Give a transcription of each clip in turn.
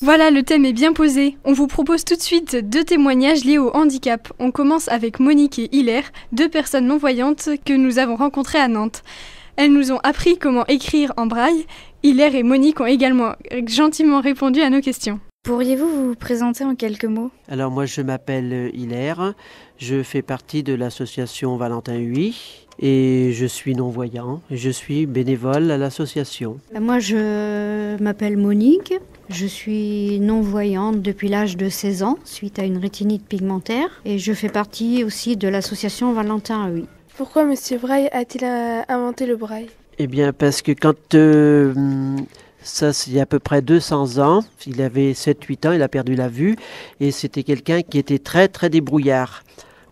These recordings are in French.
Voilà, le thème est bien posé. On vous propose tout de suite 2 témoignages liés au handicap. On commence avec Monique et Hilaire, 2 personnes non-voyantes que nous avons rencontrées à Nantes. Elles nous ont appris comment écrire en braille. Hilaire et Monique ont également gentiment répondu à nos questions. Pourriez-vous vous présenter en quelques mots ? Alors moi je m'appelle Hilaire, je fais partie de l'association Valentin Huy et je suis non-voyant. Je suis bénévole à l'association. Moi je m'appelle Monique, je suis non-voyante depuis l'âge de 16 ans suite à une rétinite pigmentaire et je fais partie aussi de l'association Valentin Huy. Pourquoi M. Braille a-t-il inventé le braille ? Eh bien parce que quand... Ça, il y a à peu près 200 ans, il avait 7-8 ans, il a perdu la vue et c'était quelqu'un qui était très très débrouillard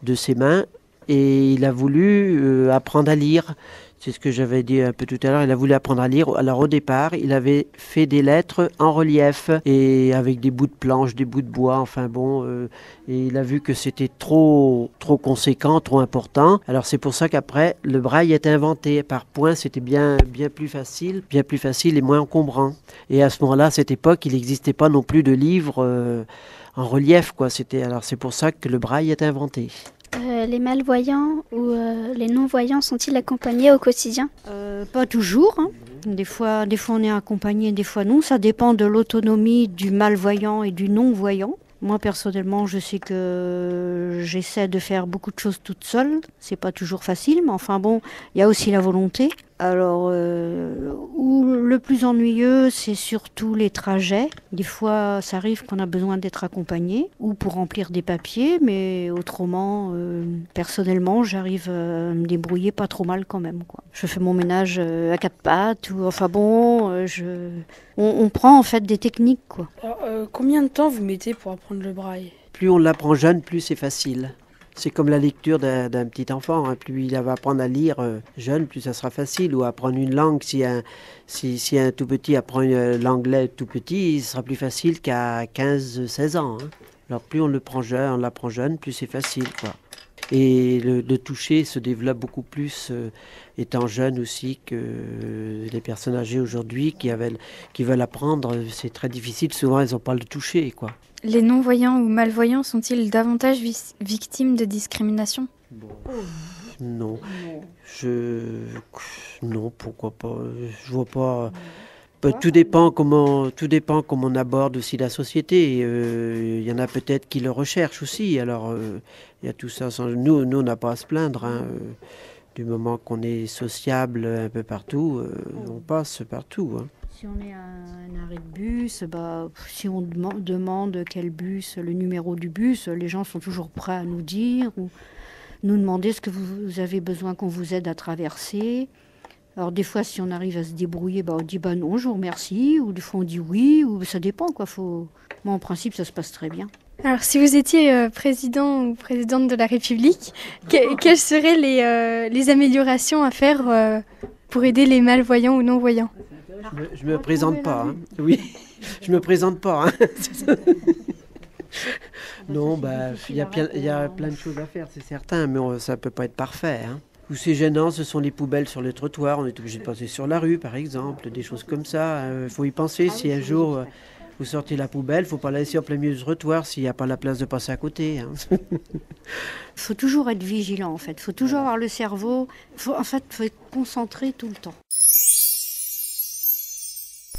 de ses mains et il a voulu apprendre à lire. C'est ce que j'avais dit un peu tout à l'heure, il a voulu apprendre à lire. Alors au départ, il avait fait des lettres en relief et avec des bouts de planche, des bouts de bois, enfin bon, et il a vu que c'était trop conséquent, trop important. Alors c'est pour ça qu'après, le braille est inventé. Par points, c'était bien plus facile et moins encombrant. Et à ce moment-là, à cette époque, il n'existait pas non plus de livres en relief, quoi. Alors c'est pour ça que le braille est inventé. Les malvoyants ou les non-voyants sont-ils accompagnés au quotidien ? Pas toujours, hein. Des fois on est accompagné, des fois non. Ça dépend de l'autonomie du malvoyant et du non-voyant. Moi personnellement, je sais que j'essaie de faire beaucoup de choses toute seule. C'est pas toujours facile, mais enfin bon, il y a aussi la volonté. Alors, le plus ennuyeux, c'est surtout les trajets. Des fois, ça arrive qu'on a besoin d'être accompagné ou pour remplir des papiers, mais autrement, personnellement, j'arrive à me débrouiller pas trop mal quand même, quoi. Je fais mon ménage à 4 pattes, ou enfin bon, on prend en fait des techniques, quoi. Alors, combien de temps vous mettez pour apprendre le braille ? Plus on l'apprend jeune, plus c'est facile. C'est comme la lecture d'un petit enfant, hein. Plus il va apprendre à lire jeune, plus ça sera facile. Ou apprendre une langue, si un tout petit apprend l'anglais tout petit, ce sera plus facile qu'à 15-16 ans. Hein. Alors plus on l'apprend jeune, plus c'est facile, quoi. Et le toucher se développe beaucoup plus étant jeune aussi que les personnes âgées aujourd'hui qui veulent apprendre. C'est très difficile, souvent elles n'ont pas le toucher, quoi. Les non-voyants ou malvoyants sont-ils davantage victimes de discrimination ? Non. Non, pourquoi pas. Je vois pas. Tout dépend comment on aborde aussi la société. Il y en a peut-être qui le recherchent aussi. Alors, il y a tout ça. Nous, on n'a pas à se plaindre. Hein. Du moment qu'on est sociable un peu partout, on passe partout. Hein. Si on est à un arrêt de bus, si on demande quel bus, le numéro du bus, les gens sont toujours prêts à nous dire ou nous demander ce que vous avez besoin qu'on vous aide à traverser. Alors des fois, si on arrive à se débrouiller, on dit non, je vous remercie, ou des fois on dit oui, ou ça dépend, quoi. Moi, en principe, ça se passe très bien. Alors, si vous étiez président ou présidente de la République, quelles seraient les améliorations à faire pour aider les malvoyants ou non-voyants ? Je me présente pas, hein. Oui, je me présente pas. Hein. Non, il y a plein de choses à faire, c'est certain, mais ça peut pas être parfait. Hein. Où c'est gênant, ce sont les poubelles sur le trottoir. On est obligé de passer sur la rue, par exemple, des choses comme ça. Faut y penser. Si un jour vous sortez la poubelle, faut pas la laisser en plein milieu du trottoir s'il n'y a pas la place de passer à côté. Hein. Faut toujours être vigilant, en fait. Faut toujours avoir le cerveau. Faut être concentré tout le temps.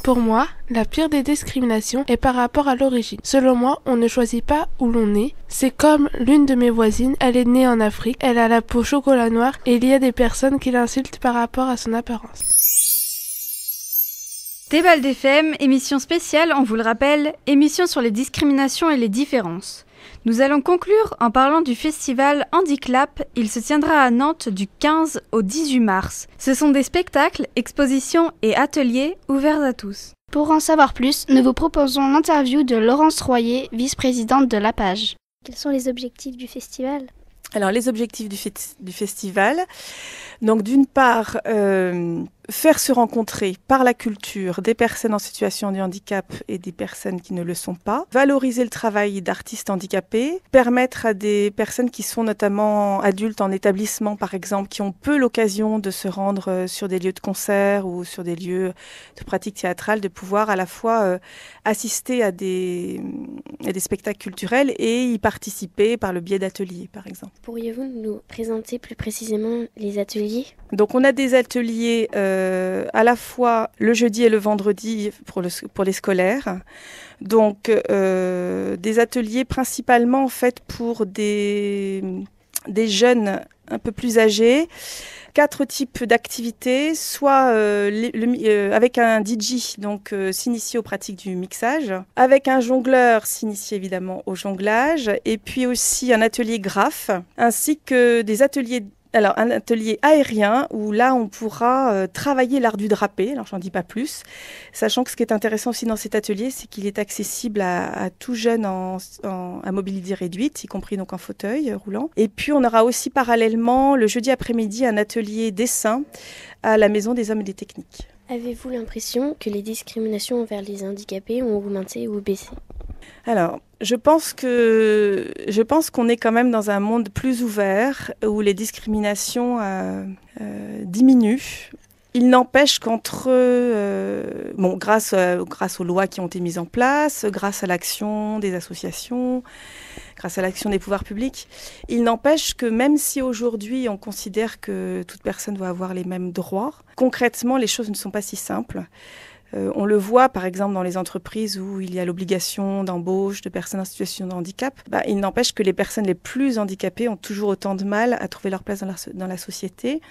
Pour moi, la pire des discriminations est par rapport à l'origine. Selon moi, on ne choisit pas où l'on est. C'est comme l'une de mes voisines, elle est née en Afrique, elle a la peau chocolat noir et il y a des personnes qui l'insultent par rapport à son apparence. Débat d'FM, émission spéciale, on vous le rappelle, émission sur les discriminations et les différences. Nous allons conclure en parlant du festival Handiclap. Il se tiendra à Nantes du 15 au 18 mars. Ce sont des spectacles, expositions et ateliers ouverts à tous. Pour en savoir plus, nous vous proposons l'interview de Laurence Royer, vice-présidente de l'APAGE. Quels sont les objectifs du festival ? Alors les objectifs du festival, donc d'une part faire se rencontrer par la culture des personnes en situation de handicap et des personnes qui ne le sont pas, valoriser le travail d'artistes handicapés, permettre à des personnes qui sont notamment adultes en établissement, par exemple, qui ont peu l'occasion de se rendre sur des lieux de concert ou sur des lieux de pratique théâtrale, de pouvoir à la fois assister à des spectacles culturels et y participer par le biais d'ateliers, par exemple. Pourriez-vous nous présenter plus précisément les ateliers ? Donc on a des ateliers à la fois le jeudi et le vendredi pour les scolaires. Donc des ateliers principalement en fait pour des jeunes un peu plus âgés. 4 types d'activités, soit avec un DJ, donc s'initier aux pratiques du mixage, avec un jongleur, s'initier évidemment au jonglage, et puis aussi un atelier graphe, ainsi que des ateliers. Alors, un atelier aérien où là, on pourra travailler l'art du drapé. Alors, j'en dis pas plus, sachant que ce qui est intéressant aussi dans cet atelier, c'est qu'il est accessible à tout jeune à mobilité réduite, y compris donc en fauteuil roulant. Et puis, on aura aussi parallèlement, le jeudi après-midi, un atelier dessin à la Maison des Hommes et des Techniques. Avez-vous l'impression que les discriminations envers les handicapés ont augmenté ou baissé ? Alors, je pense qu'on est quand même dans un monde plus ouvert où les discriminations diminuent. Il n'empêche qu'entre grâce aux lois qui ont été mises en place, grâce à l'action des associations, grâce à l'action des pouvoirs publics, il n'empêche que même si aujourd'hui on considère que toute personne doit avoir les mêmes droits, concrètement les choses ne sont pas si simples. On le voit par exemple dans les entreprises où il y a l'obligation d'embauche de personnes en situation de handicap. Il n'empêche que les personnes les plus handicapées ont toujours autant de mal à trouver leur place dans la société.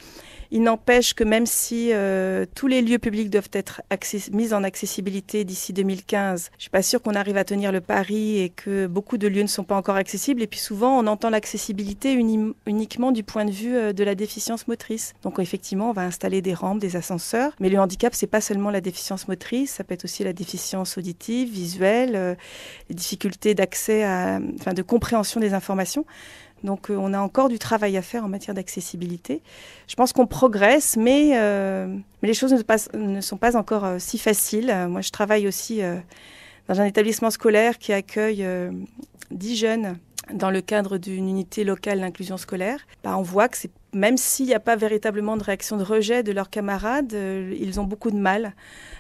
Il n'empêche que même si tous les lieux publics doivent être mis en accessibilité d'ici 2015, je ne suis pas sûre qu'on arrive à tenir le pari et que beaucoup de lieux ne sont pas encore accessibles. Et puis souvent, on entend l'accessibilité uniquement du point de vue de la déficience motrice. Donc effectivement, on va installer des rampes, des ascenseurs. Mais le handicap, ce n'est pas seulement la déficience motrice, ça peut être aussi la déficience auditive, visuelle, les difficultés d'accès de compréhension des informations. Donc on a encore du travail à faire en matière d'accessibilité. Je pense qu'on progresse, mais les choses ne sont pas encore si faciles. Moi, je travaille aussi dans un établissement scolaire qui accueille 10 jeunes dans le cadre d'une unité locale d'inclusion scolaire. On voit que même s'il n'y a pas véritablement de réaction de rejet de leurs camarades, ils ont beaucoup de mal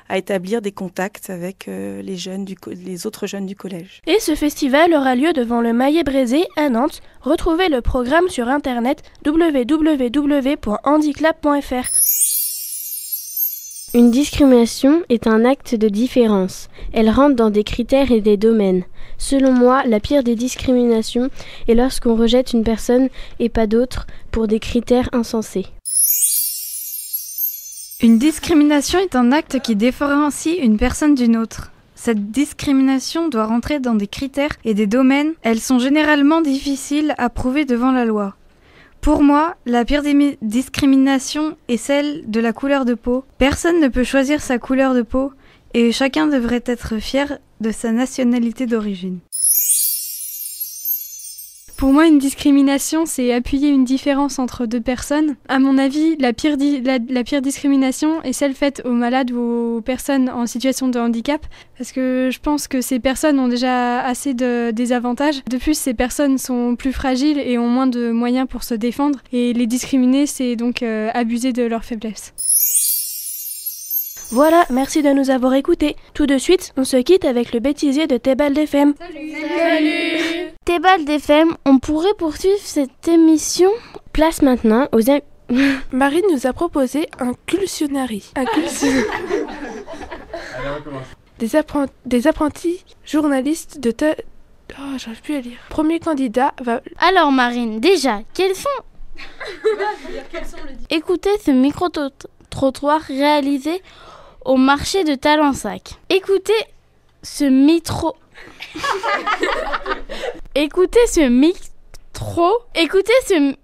à établir des contacts avec les autres jeunes du collège. Et ce festival aura lieu devant le Maillet-Brézé à Nantes. Retrouvez le programme sur internet www.handiclap.fr. Une discrimination est un acte de différence. Elle rentre dans des critères et des domaines. Selon moi, la pire des discriminations est lorsqu'on rejette une personne et pas d'autre pour des critères insensés. Une discrimination est un acte qui différencie une personne d'une autre. Cette discrimination doit rentrer dans des critères et des domaines. Elles sont généralement difficiles à prouver devant la loi. Pour moi, la pire des discriminations est celle de la couleur de peau. Personne ne peut choisir sa couleur de peau et chacun devrait être fier de sa nationalité d'origine. Pour moi, une discrimination, c'est appuyer une différence entre deux personnes. À mon avis, la pire discrimination est celle faite aux malades ou aux personnes en situation de handicap, parce que je pense que ces personnes ont déjà assez de désavantages. De plus, ces personnes sont plus fragiles et ont moins de moyens pour se défendre. Et les discriminer, c'est donc abuser de leur faiblesse. Voilà, merci de nous avoir écoutés. Tout de suite, on se quitte avec le bêtisier de Tébald FM. Salut Tébald FM, on pourrait poursuivre cette émission. Place maintenant aux... Marie nous a proposé un cultionary. Des apprentis journalistes de... j'arrive plus à lire. Premier candidat va... Alors Marine, déjà, quels sont... Écoutez ce micro-trottoir réalisé au marché de Talensac. Écoutez ce micro... Écoutez ce micro... Écoutez ce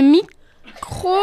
micro...